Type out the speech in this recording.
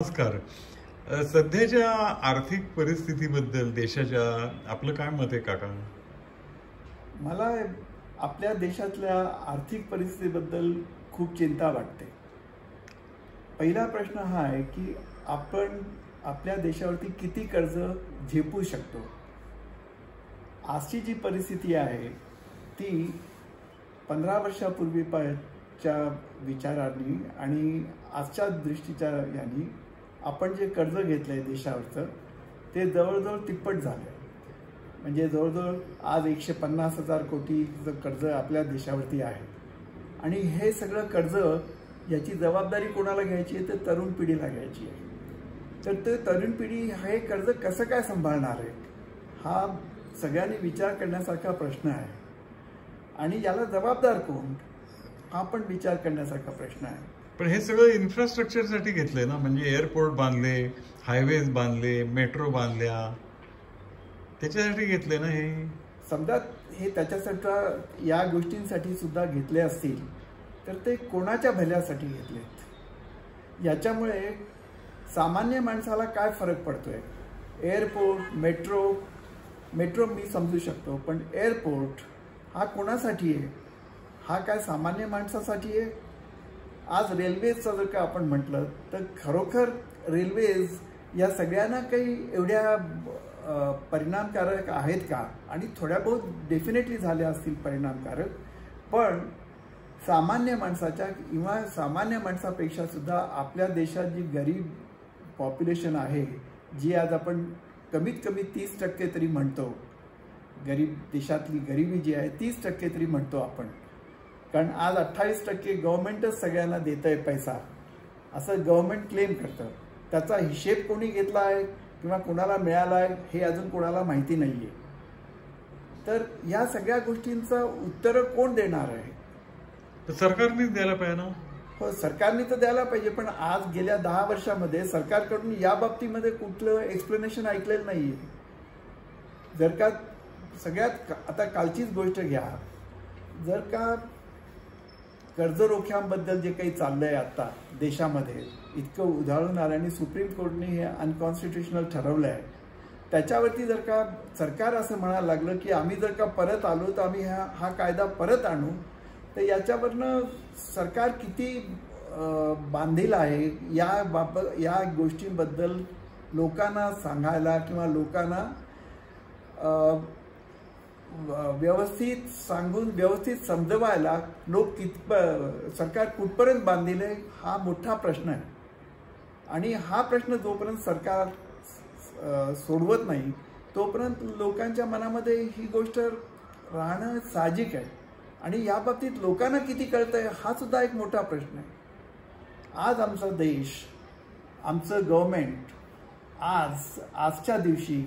नमस्कार. सध्याच्या आर्थिक परिस्थितीबद्दल देशाच्या आपलं काय मत आहे काका? मला आपल्या देशातल्या आर्थिक परिस्थितीबद्दल खूप चिंता वाटते. पहिला प्रश्न हा आहे की आपण आपल्या देशावरती किती कर्ज झेपू शकतो. आजची जी परिस्थिती आहे ती 15 वर्षापूर्वीच्या विचारांनी आणि आजच्या दृष्टीच्या यांनी आपण जे कर्ज घेतलंय देशावरचं ते जवळजवळ तिप्पट झालंय. म्हणजे जवळजवळ आज 150,000 कोटीचं कर्ज आपल्या देशावरती आहे. आणि हे सगळं कर्ज याची जबाबदारी कोणाला घ्यायची आहे तर तरुण पिढीला घ्यायची आहे. तर ते तरुण पिढी हे कर्ज कसं काय सांभाळणार आहे हा सगळ्यांनी विचार करण्यासारखा प्रश्न आहे. आणि याला जबाबदार कोण हा पण विचार करण्यासारखा प्रश्न आहे. पण हे सगळं इन्फ्रास्ट्रक्चरसाठी घेतलंय ना, म्हणजे एअरपोर्ट बांधले, हायवेज बांधले, मेट्रो बांधल्या, त्याच्यासाठी घेतले ना. हे समजा हे त्याच्यासाठी या गोष्टींसाठी सुद्धा घेतले असतील तर ते कोणाच्या भल्यासाठी घेतलेत. याच्यामुळे सामान्य माणसाला काय फरक पडतोय. एअरपोर्ट मेट्रो मी समजू शकतो, पण एअरपोर्ट हा कोणासाठी आहे. हा काय सामान्य माणसासाठी आहे. आज रेल्वेजचं जर का आपण म्हटलं तर खरोखर रेल्वेज या सगळ्यांना काही एवढ्या परिणामकारक आहेत का. आणि थोड्या बहुत डेफिनेटली झाल्या असतील परिणामकारक, पण सामान्य माणसाच्या किंवा सामान्य माणसापेक्षा सुद्धा आपल्या देशात जी गरीब पॉप्युलेशन आहे, जी आज आपण कमीत कमी 30% तरी म्हणतो, गरीब देशातली गरिबी जी आहे 30% तरी म्हणतो आपण. कारण आज 28% गव्हर्नमेंटच सगळ्यांना देत आहे पैसा असं गव्हर्नमेंट क्लेम करतं. त्याचा हिशेब कोणी घेतला आहे किंवा कोणाला मिळाला आहे हे अजून कोणाला माहिती नाही आहे. तर या सगळ्या गोष्टींचं उत्तर कोण देणार आहे. तर सरकारनेच द्यायला पाहिजे ना. हो, सरकारने तर द्यायला पाहिजे, पण आज गेल्या 10 वर्षामध्ये सरकारकडून या बाबतीमध्ये कुठलं एक्सप्लेनेशन ऐकलेलं नाही आहे. जर का सगळ्यात आता कालचीच गोष्ट घ्या, जर का कर्जरोख्यांबद्दल जे काही चाललंय आता देशामध्ये इतकं उधाळून आलं आणि सुप्रीम कोर्टने हे अनकॉन्स्टिट्युशनल ठरवलं आहे, त्याच्यावरती जर का सरकार असं म्हणायला लागलं की आम्ही जर का परत आलो तर आम्ही हा कायदा परत आणू, तर याच्यावरनं सरकार किती बांधील आहे या गोष्टींबद्दल लोकांना सांगायला किंवा लोकांना व्यवस्थित सांगून व्यवस्थित समजवायला सरकार कुठपर्यंत बांधील आहे हा मोठा प्रश्न आहे. आणि हा प्रश्न जोपर्यंत सरकार सोडवत नाही तोपर्यंत लोकांच्या मनामध्ये ही गोष्ट राहणं साहजिक आहे. आणि या बाबतीत लोकांना किती कळतंय हा सुद्धा एक मोठा प्रश्न आहे. आज आमचा देश, आमचं गव्हर्नमेंट आजच्या दिवशी